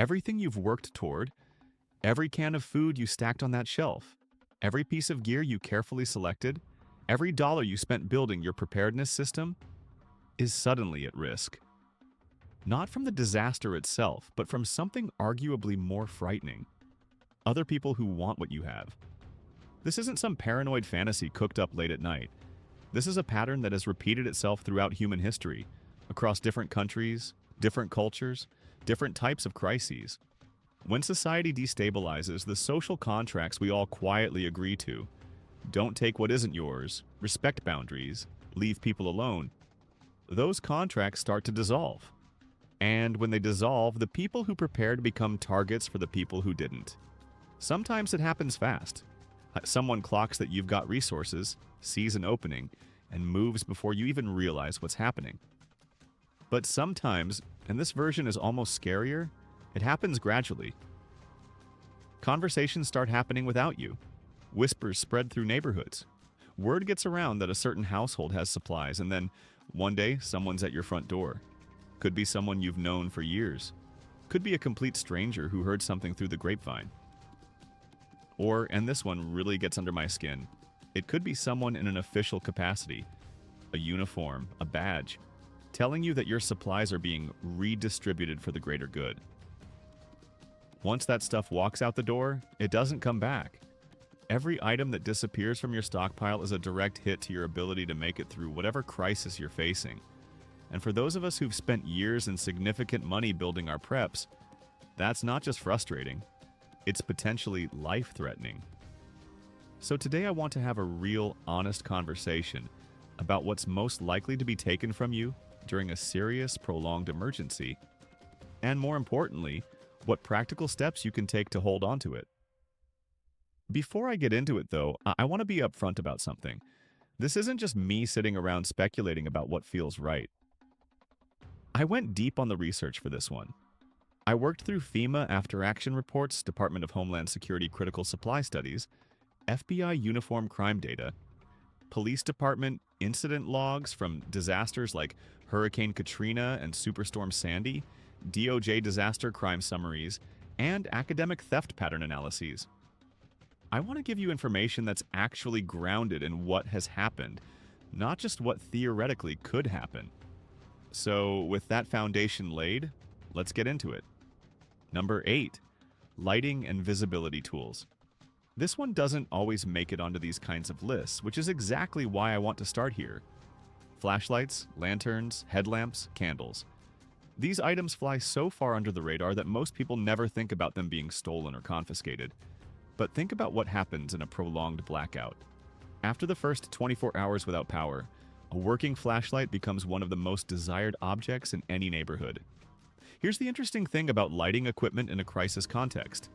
Everything you've worked toward, every can of food you stacked on that shelf, every piece of gear you carefully selected, every dollar you spent building your preparedness system is suddenly at risk. Not from the disaster itself, but from something arguably more frightening. Other people who want what you have. This isn't some paranoid fantasy cooked up late at night. This is a pattern that has repeated itself throughout human history, across different countries, different cultures, different types of crises. When society destabilizes, the social contracts we all quietly agree to, don't take what isn't yours, respect boundaries, leave people alone, those contracts start to dissolve. And when they dissolve, the people who prepared become targets for the people who didn't. Sometimes it happens fast. Someone clocks that you've got resources, sees an opening, and moves before you even realize what's happening. But sometimes, and this version is almost scarier, it happens gradually. Conversations start happening without you. Whispers spread through neighborhoods. Word gets around that a certain household has supplies, and then one day someone's at your front door. Could be someone you've known for years. Could be a complete stranger who heard something through the grapevine. Or, and this one really gets under my skin, it could be someone in an official capacity, a uniform, a badge, telling you that your supplies are being redistributed for the greater good. Once that stuff walks out the door, it doesn't come back. Every item that disappears from your stockpile is a direct hit to your ability to make it through whatever crisis you're facing. And for those of us who've spent years and significant money building our preps, that's not just frustrating, it's potentially life-threatening. So today I want to have a real, honest conversation about what's most likely to be taken from you during a serious, prolonged emergency, and more importantly, what practical steps you can take to hold on to it. Before I get into it, though, I want to be upfront about something. This isn't just me sitting around speculating about what feels right. I went deep on the research for this one. I worked through FEMA After Action Reports, Department of Homeland Security Critical Supply Studies, FBI uniform crime data, Police Department incident logs from disasters like Hurricane Katrina and Superstorm Sandy, DOJ disaster crime summaries, and academic theft pattern analyses. I want to give you information that's actually grounded in what has happened, not just what theoretically could happen. So, with that foundation laid, let's get into it. Number 8. Lighting and visibility tools. This one doesn't always make it onto these kinds of lists, which is exactly why I want to start here. Flashlights, lanterns, headlamps, candles. These items fly so far under the radar that most people never think about them being stolen or confiscated. But think about what happens in a prolonged blackout. After the first 24 hours without power, a working flashlight becomes one of the most desired objects in any neighborhood. Here's the interesting thing about lighting equipment in a crisis context.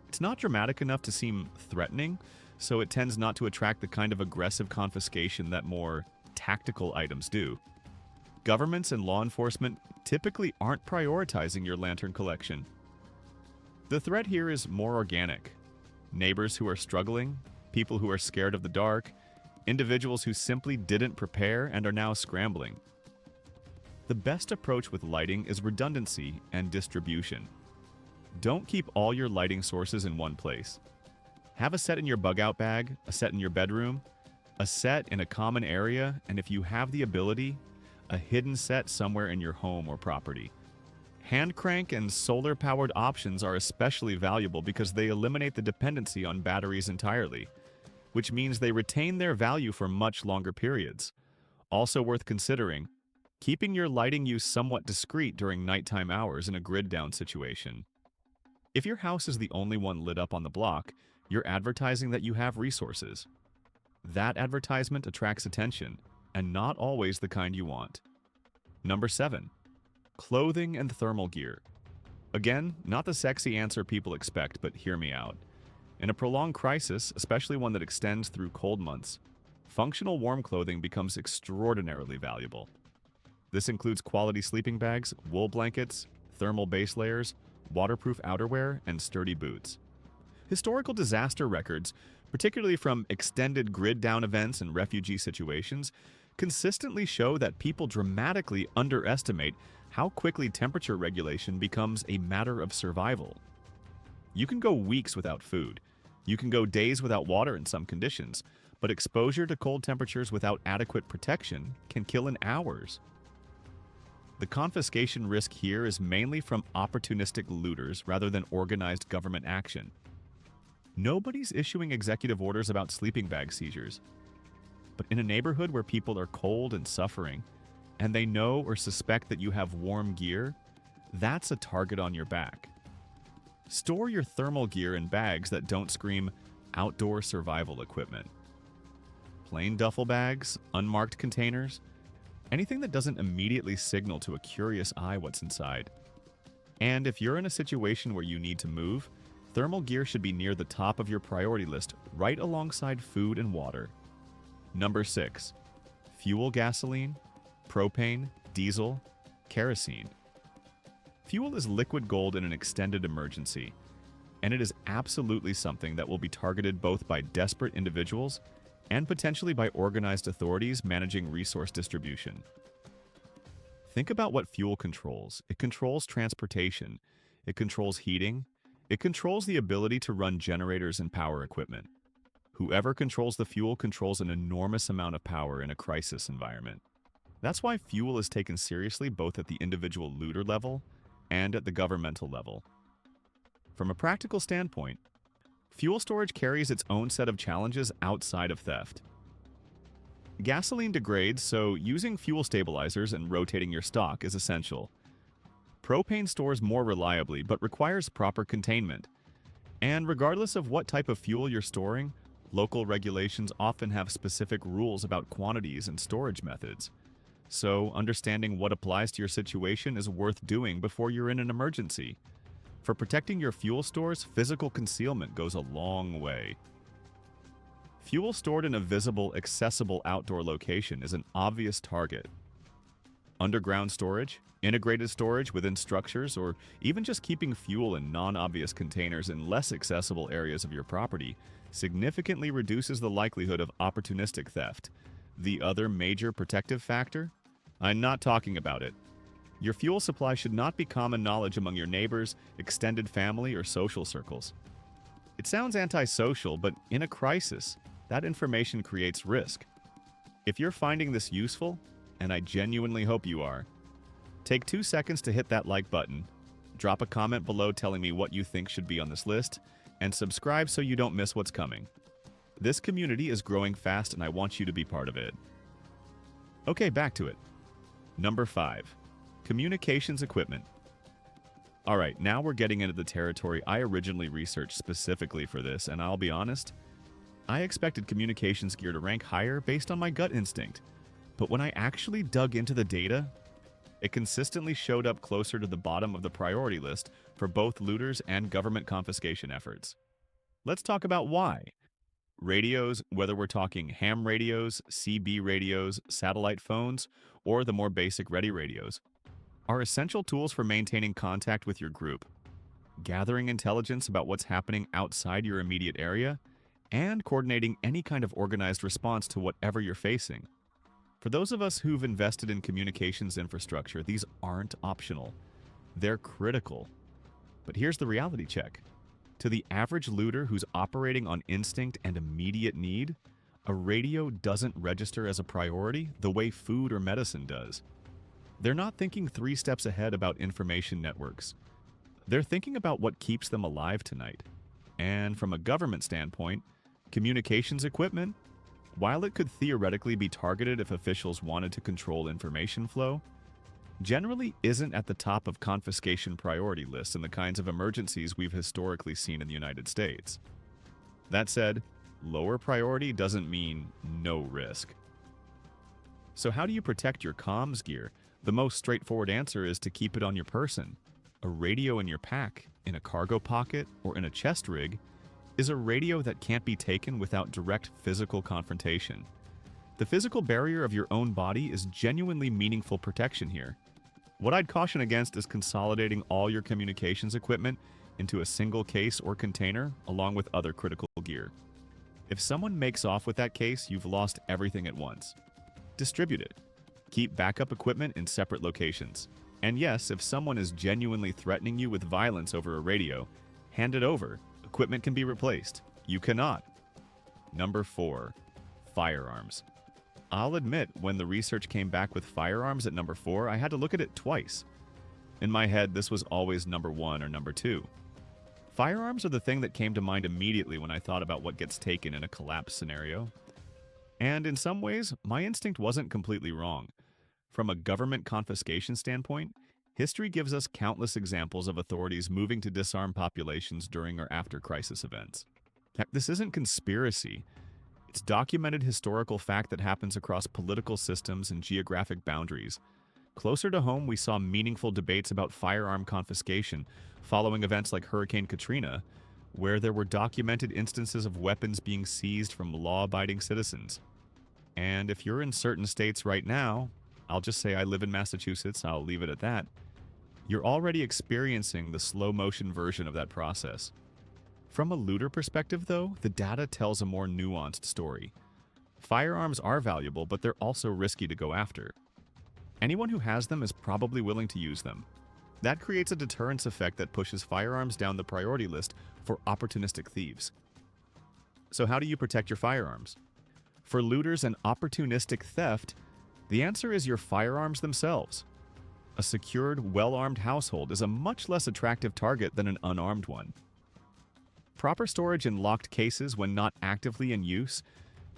It's not dramatic enough to seem threatening, so it tends not to attract the kind of aggressive confiscation that more tactical items do. Governments and law enforcement typically aren't prioritizing your lantern collection. The threat here is more organic. Neighbors who are struggling, people who are scared of the dark, individuals who simply didn't prepare and are now scrambling. The best approach with lighting is redundancy and distribution. Don't keep all your lighting sources in one place. Have a set in your bug-out bag, a set in your bedroom, a set in a common area, and if you have the ability, a hidden set somewhere in your home or property. Hand crank and solar-powered options are especially valuable because they eliminate the dependency on batteries entirely, which means they retain their value for much longer periods. Also worth considering, keeping your lighting use somewhat discreet during nighttime hours in a grid-down situation. If your house is the only one lit up on the block, you're advertising that you have resources. That advertisement attracts attention, and not always the kind you want. Number 7. Clothing and thermal gear. Again, not the sexy answer people expect, but hear me out. In a prolonged crisis, especially one that extends through cold months, functional warm clothing becomes extraordinarily valuable. This includes quality sleeping bags, wool blankets, thermal base layers, waterproof outerwear, and sturdy boots. Historical disaster records, particularly from extended grid-down events and refugee situations, consistently show that people dramatically underestimate how quickly temperature regulation becomes a matter of survival. You can go weeks without food. You can go days without water in some conditions, but exposure to cold temperatures without adequate protection can kill in hours. The confiscation risk here is mainly from opportunistic looters rather than organized government action. Nobody's issuing executive orders about sleeping bag seizures. But in a neighborhood where people are cold and suffering, and they know or suspect that you have warm gear, that's a target on your back. Store your thermal gear in bags that don't scream outdoor survival equipment. Plain duffel bags, unmarked containers, anything that doesn't immediately signal to a curious eye what's inside. And if you're in a situation where you need to move, thermal gear should be near the top of your priority list, right alongside food and water. Number 6. Fuel gasoline, propane, diesel, kerosene. Fuel is liquid gold in an extended emergency, and it is absolutely something that will be targeted both by desperate individuals and potentially by organized authorities managing resource distribution. Think about what fuel controls. It controls transportation, it controls heating, it controls the ability to run generators and power equipment. Whoever controls the fuel controls an enormous amount of power in a crisis environment. That's why fuel is taken seriously both at the individual looter level and at the governmental level. From a practical standpoint, fuel storage carries its own set of challenges outside of theft. Gasoline degrades, so using fuel stabilizers and rotating your stock is essential. Propane stores more reliably, but requires proper containment. And regardless of what type of fuel you're storing, local regulations often have specific rules about quantities and storage methods. So, understanding what applies to your situation is worth doing before you're in an emergency. For protecting your fuel stores, physical concealment goes a long way. Fuel stored in a visible, accessible outdoor location is an obvious target. Underground storage, integrated storage within structures, or even just keeping fuel in non-obvious containers in less accessible areas of your property significantly reduces the likelihood of opportunistic theft. The other major protective factor? I'm not talking about it. Your fuel supply should not be common knowledge among your neighbors, extended family, or social circles. It sounds antisocial, but in a crisis, that information creates risk. If you're finding this useful, and I genuinely hope you are, take 2 seconds to hit that like button, drop a comment below telling me what you think should be on this list, and subscribe so you don't miss what's coming. This community is growing fast and I want you to be part of it. Okay, back to it. Number 5. Communications equipment. Alright, now we're getting into the territory I originally researched specifically for this, and I'll be honest, I expected communications gear to rank higher based on my gut instinct. But when I actually dug into the data, it consistently showed up closer to the bottom of the priority list for both looters and government confiscation efforts. Let's talk about why. Radios, whether we're talking ham radios, CB radios, satellite phones, or the more basic ready radios, are essential tools for maintaining contact with your group, gathering intelligence about what's happening outside your immediate area, and coordinating any kind of organized response to whatever you're facing. For those of us who've invested in communications infrastructure, these aren't optional. They're critical. But here's the reality check. To the average looter who's operating on instinct and immediate need, a radio doesn't register as a priority the way food or medicine does. They're not thinking 3 steps ahead about information networks. They're thinking about what keeps them alive tonight. And from a government standpoint, communications equipment, while it could theoretically be targeted if officials wanted to control information flow, generally isn't at the top of confiscation priority lists in the kinds of emergencies we've historically seen in the United States. That said, lower priority doesn't mean no risk. So how do you protect your comms gear? The most straightforward answer is to keep it on your person. A radio in your pack, in a cargo pocket, or in a chest rig is a radio that can't be taken without direct physical confrontation. The physical barrier of your own body is genuinely meaningful protection here. What I'd caution against is consolidating all your communications equipment into a single case or container along with other critical gear. If someone makes off with that case, you've lost everything at once. Distribute it. Keep backup equipment in separate locations. And yes, if someone is genuinely threatening you with violence over a radio, hand it over. Equipment can be replaced. You cannot. Number 4. Firearms. I'll admit, when the research came back with firearms at number 4, I had to look at it twice. In my head, this was always number 1 or number 2. Firearms are the thing that came to mind immediately when I thought about what gets taken in a collapse scenario. And in some ways, my instinct wasn't completely wrong. From a government confiscation standpoint, history gives us countless examples of authorities moving to disarm populations during or after crisis events. Heck, this isn't conspiracy. It's documented historical fact that happens across political systems and geographic boundaries. Closer to home, we saw meaningful debates about firearm confiscation following events like Hurricane Katrina, where there were documented instances of weapons being seized from law-abiding citizens. And if you're in certain states right now, I'll just say I live in Massachusetts, I'll leave it at that, you're already experiencing the slow-motion version of that process. From a looter perspective, though, the data tells a more nuanced story. Firearms are valuable, but they're also risky to go after. Anyone who has them is probably willing to use them. That creates a deterrence effect that pushes firearms down the priority list for opportunistic thieves. So how do you protect your firearms? For looters and opportunistic theft, the answer is your firearms themselves. A secured, well-armed household is a much less attractive target than an unarmed one. Proper storage in locked cases when not actively in use,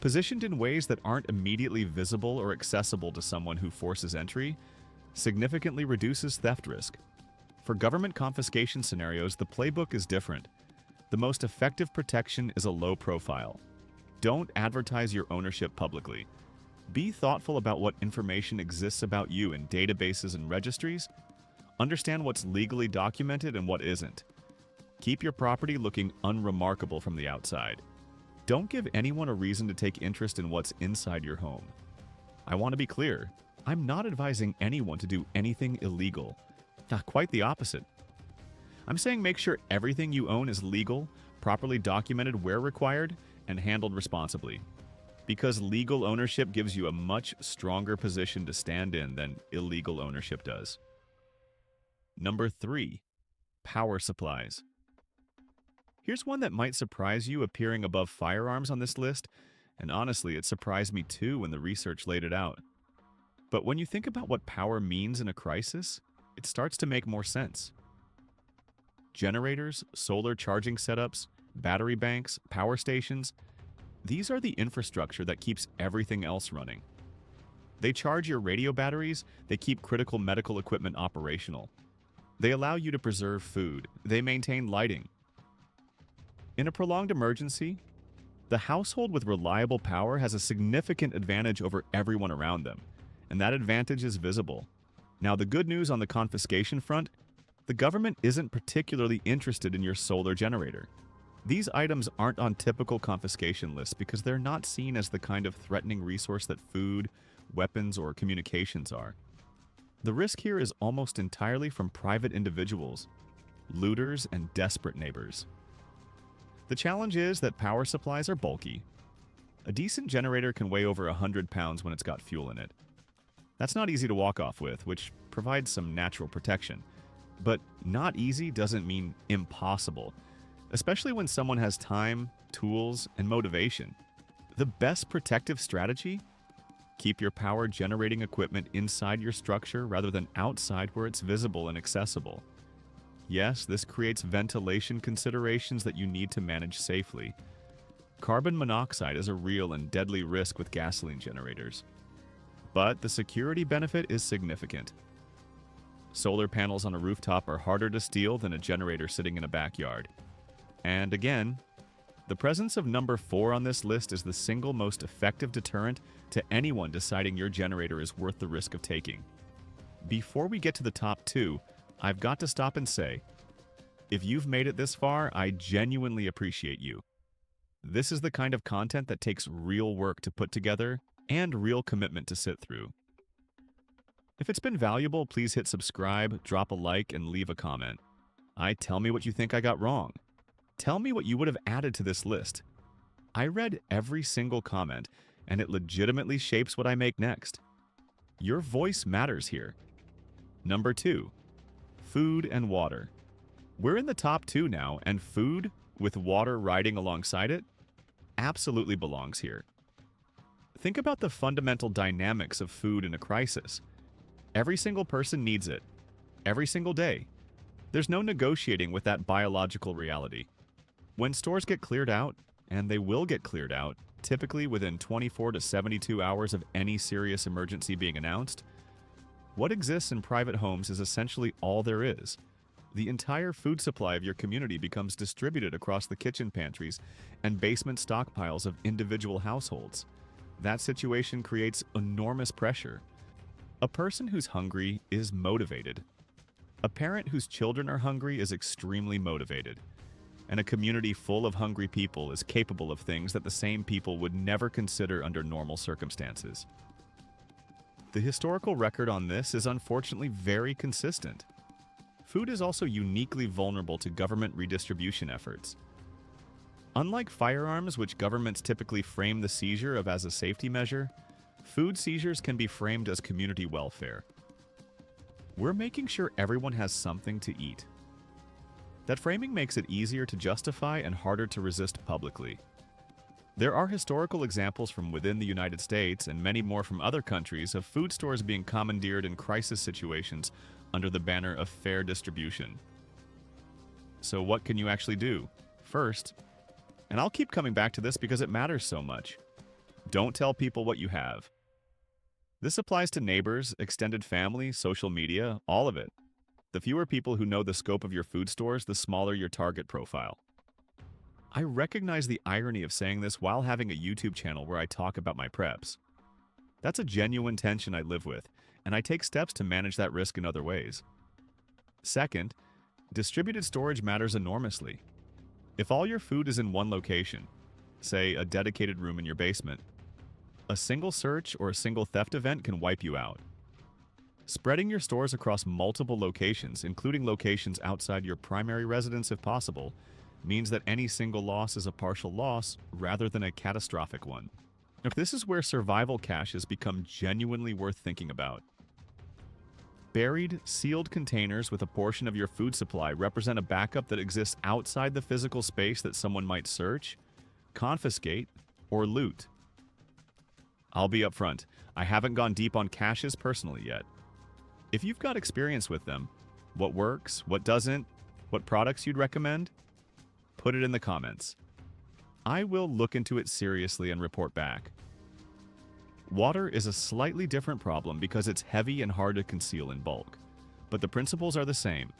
positioned in ways that aren't immediately visible or accessible to someone who forces entry, significantly reduces theft risk. For government confiscation scenarios, the playbook is different. The most effective protection is a low profile. Don't advertise your ownership publicly. Be thoughtful about what information exists about you in databases and registries. Understand what's legally documented and what isn't. Keep your property looking unremarkable from the outside. Don't give anyone a reason to take interest in what's inside your home. I want to be clear, I'm not advising anyone to do anything illegal. Quite the opposite. I'm saying make sure everything you own is legal, properly documented where required, and handled responsibly. Because legal ownership gives you a much stronger position to stand in than illegal ownership does. Number 3. Power supplies. Here's one that might surprise you appearing above firearms on this list, and honestly, it surprised me too when the research laid it out. But when you think about what power means in a crisis, it starts to make more sense. Generators, solar charging setups, battery banks, power stations, these are the infrastructure that keeps everything else running. They charge your radio batteries, they keep critical medical equipment operational. They allow you to preserve food, they maintain lighting. In a prolonged emergency, the household with reliable power has a significant advantage over everyone around them, and that advantage is visible. Now, the good news on the confiscation front, the government isn't particularly interested in your solar generator. These items aren't on typical confiscation lists because they're not seen as the kind of threatening resource that food, weapons, or communications are. The risk here is almost entirely from private individuals, looters, and desperate neighbors. The challenge is that power supplies are bulky. A decent generator can weigh over 100 pounds when it's got fuel in it. That's not easy to walk off with, which provides some natural protection. But not easy doesn't mean impossible, especially when someone has time, tools, and motivation. The best protective strategy? Keep your power generating equipment inside your structure rather than outside where it's visible and accessible. Yes, this creates ventilation considerations that you need to manage safely. Carbon monoxide is a real and deadly risk with gasoline generators. But the security benefit is significant. Solar panels on a rooftop are harder to steal than a generator sitting in a backyard. And again, the presence of number 4 on this list is the single most effective deterrent to anyone deciding your generator is worth the risk of taking. Before we get to the top 2, I've got to stop and say, if you've made it this far, I genuinely appreciate you. This is the kind of content that takes real work to put together and real commitment to sit through. If it's been valuable, please hit subscribe, drop a like, and leave a comment. Tell me what you think I got wrong. Tell me what you would have added to this list. I read every single comment, and it legitimately shapes what I make next. Your voice matters here. Number 2. Food and water. We're in the top 2 now, and food, with water riding alongside it, absolutely belongs here. Think about the fundamental dynamics of food in a crisis. Every single person needs it, every single day. There's no negotiating with that biological reality. When stores get cleared out, and they will get cleared out, typically within 24 to 72 hours of any serious emergency being announced, what exists in private homes is essentially all there is. The entire food supply of your community becomes distributed across the kitchen pantries and basement stockpiles of individual households. That situation creates enormous pressure. A person who's hungry is motivated. A parent whose children are hungry is extremely motivated. And a community full of hungry people is capable of things that the same people would never consider under normal circumstances. The historical record on this is unfortunately very consistent. Food is also uniquely vulnerable to government redistribution efforts. Unlike firearms, which governments typically frame the seizure of as a safety measure, food seizures can be framed as community welfare. We're making sure everyone has something to eat. That framing makes it easier to justify and harder to resist publicly. There are historical examples from within the United States and many more from other countries of food stores being commandeered in crisis situations under the banner of fair distribution. So what can you actually do? First, and I'll keep coming back to this because it matters so much, don't tell people what you have. This applies to neighbors, extended family, social media, all of it. The fewer people who know the scope of your food stores, the smaller your target profile. I recognize the irony of saying this while having a YouTube channel where I talk about my preps. That's a genuine tension I live with, and I take steps to manage that risk in other ways. Second, distributed storage matters enormously. If all your food is in one location, say a dedicated room in your basement, a single search or a single theft event can wipe you out. Spreading your stores across multiple locations, including locations outside your primary residence if possible, means that any single loss is a partial loss rather than a catastrophic one. Now, this is where survival caches become genuinely worth thinking about. Buried, sealed containers with a portion of your food supply represent a backup that exists outside the physical space that someone might search, confiscate, or loot. I'll be upfront, I haven't gone deep on caches personally yet. If you've got experience with them, what works, what doesn't, what products you'd recommend, put it in the comments. I will look into it seriously and report back. Water is a slightly different problem because it's heavy and hard to conceal in bulk. But the principles are the same.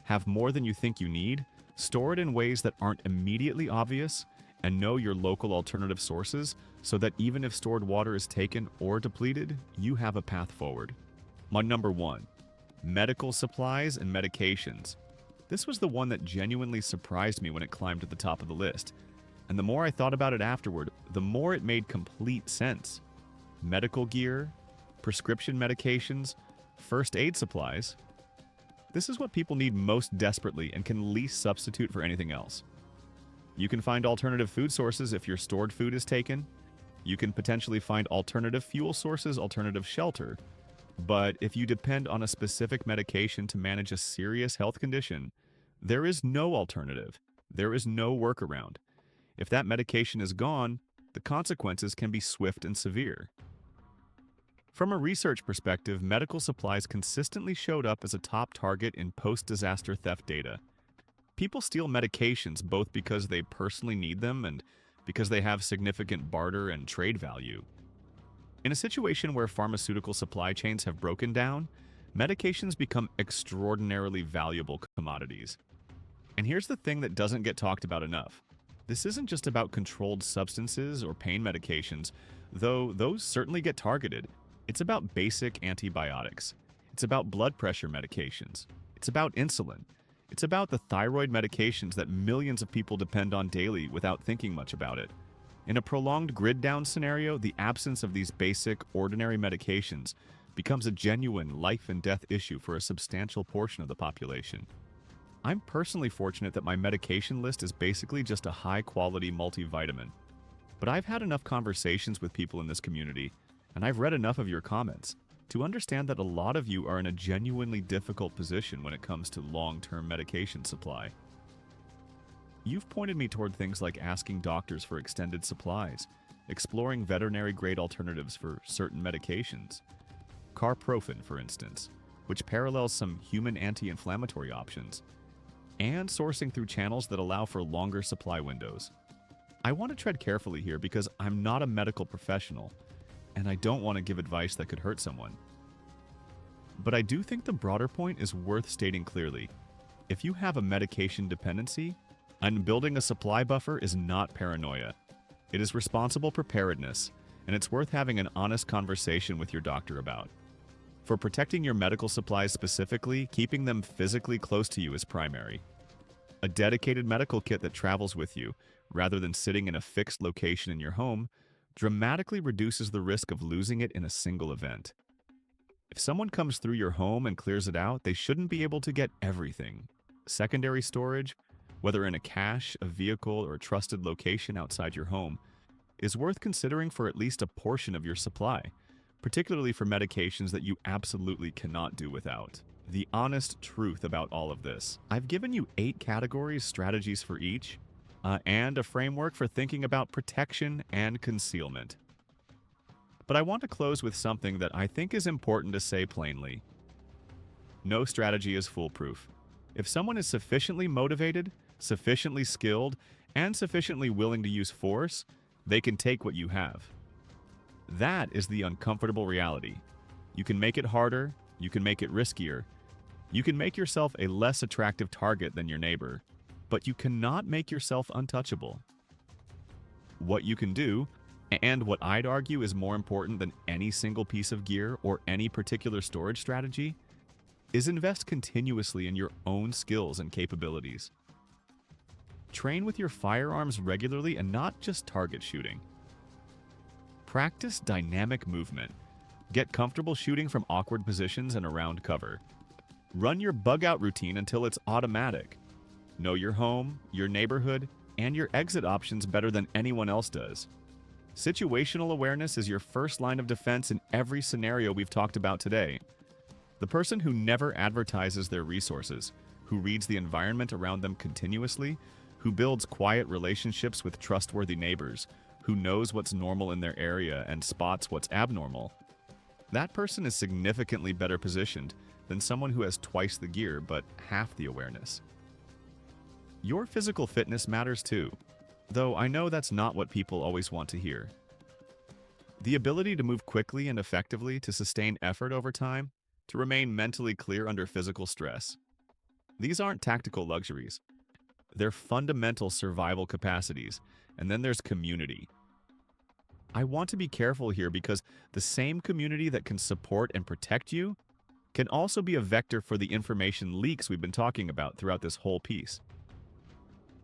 Have more than you think you need, store it in ways that aren't immediately obvious, and know your local alternative sources so that even if stored water is taken or depleted, you have a path forward. My number 1, medical supplies and medications. This was the one that genuinely surprised me when it climbed to the top of the list. And the more I thought about it afterward, the more it made complete sense. Medical gear, prescription medications, first aid supplies. This is what people need most desperately and can least substitute for anything else. You can find alternative food sources if your stored food is taken. You can potentially find alternative fuel sources, alternative shelter. But if you depend on a specific medication to manage a serious health condition, there is no alternative. There is no workaround. If that medication is gone, the consequences can be swift and severe. From a research perspective, medical supplies consistently showed up as a top target in post-disaster theft data. People steal medications both because they personally need them and because they have significant barter and trade value. In a situation where pharmaceutical supply chains have broken down, medications become extraordinarily valuable commodities. And here's the thing that doesn't get talked about enough. This isn't just about controlled substances or pain medications, though those certainly get targeted. It's about basic antibiotics. It's about blood pressure medications. It's about insulin. It's about the thyroid medications that millions of people depend on daily without thinking much about it. In a prolonged grid-down scenario, the absence of these basic, ordinary medications becomes a genuine life-and-death issue for a substantial portion of the population. I'm personally fortunate that my medication list is basically just a high-quality multivitamin. But I've had enough conversations with people in this community, and I've read enough of your comments. to understand that a lot of you are in a genuinely difficult position when it comes to long-term medication supply. You've pointed me toward things like asking doctors for extended supplies, exploring veterinary-grade alternatives for certain medications, carprofen, for instance, which parallels some human anti-inflammatory options, and sourcing through channels that allow for longer supply windows. I want to tread carefully here because I'm not a medical professional, and I don't want to give advice that could hurt someone. But I do think the broader point is worth stating clearly. If you have a medication dependency, and building a supply buffer is not paranoia. It is responsible preparedness, and it's worth having an honest conversation with your doctor about. For protecting your medical supplies specifically, keeping them physically close to you is primary. A dedicated medical kit that travels with you, rather than sitting in a fixed location in your home, dramatically reduces the risk of losing it in a single event. If someone comes through your home and clears it out, they shouldn't be able to get everything. Secondary storage, whether in a cache, a vehicle, or a trusted location outside your home, is worth considering for at least a portion of your supply, particularly for medications that you absolutely cannot do without. The honest truth about all of this. I've given you 8 categories, strategies for each, and a framework for thinking about protection and concealment. But I want to close with something that I think is important to say plainly. No strategy is foolproof. If someone is sufficiently motivated, sufficiently skilled, and sufficiently willing to use force, they can take what you have. That is the uncomfortable reality. You can make it harder, you can make it riskier, you can make yourself a less attractive target than your neighbor, but you cannot make yourself untouchable. What you can do, and what I'd argue is more important than any single piece of gear or any particular storage strategy, is invest continuously in your own skills and capabilities. Train with your firearms regularly and not just target shooting. Practice dynamic movement. Get comfortable shooting from awkward positions and around cover. Run your bug-out routine until it's automatic. Know your home, your neighborhood, and your exit options better than anyone else does. Situational awareness is your first line of defense in every scenario we've talked about today. The person who never advertises their resources, who reads the environment around them continuously, who builds quiet relationships with trustworthy neighbors, who knows what's normal in their area and spots what's abnormal, that person is significantly better positioned than someone who has twice the gear but half the awareness. Your physical fitness matters too, though I know that's not what people always want to hear. The ability to move quickly and effectively, to sustain effort over time, to remain mentally clear under physical stress. These aren't tactical luxuries. They're fundamental survival capacities, and then there's community. I want to be careful here because the same community that can support and protect you can also be a vector for the information leaks we've been talking about throughout this whole piece.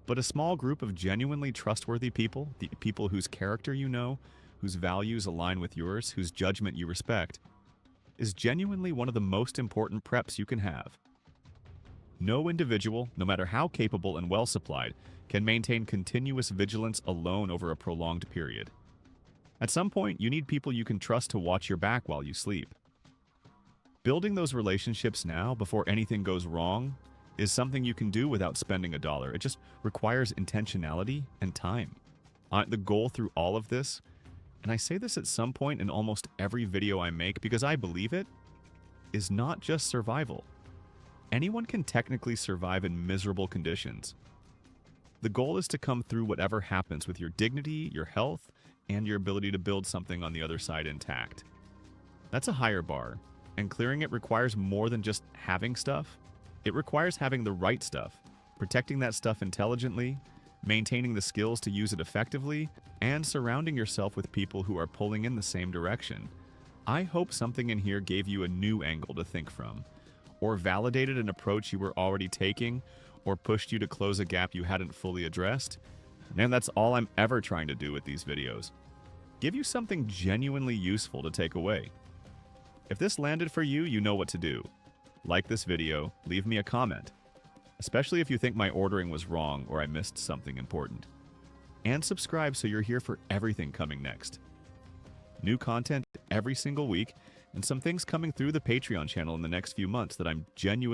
But a small group of genuinely trustworthy people, the people whose character you know, whose values align with yours, whose judgment you respect, is genuinely one of the most important preps you can have. No individual, no matter how capable and well-supplied, can maintain continuous vigilance alone over a prolonged period. At some point, you need people you can trust to watch your back while you sleep. Building those relationships now, before anything goes wrong, is something you can do without spending $1. It just requires intentionality and time. The goal through all of this, and I say this at some point in almost every video I make because I believe it, is not just survival. Anyone can technically survive in miserable conditions. The goal is to come through whatever happens with your dignity, your health, and your ability to build something on the other side intact. That's a higher bar, and clearing it requires more than just having stuff. It requires having the right stuff, protecting that stuff intelligently, maintaining the skills to use it effectively, and surrounding yourself with people who are pulling in the same direction. I hope something in here gave you a new angle to think from, or validated an approach you were already taking, or pushed you to close a gap you hadn't fully addressed. And that's all I'm ever trying to do with these videos. Give you something genuinely useful to take away. If this landed for you, you know what to do. Like this video, leave me a comment, especially if you think my ordering was wrong or I missed something important. And subscribe so you're here for everything coming next. New content every single week, and some things coming through the Patreon channel in the next few months that I'm genuinely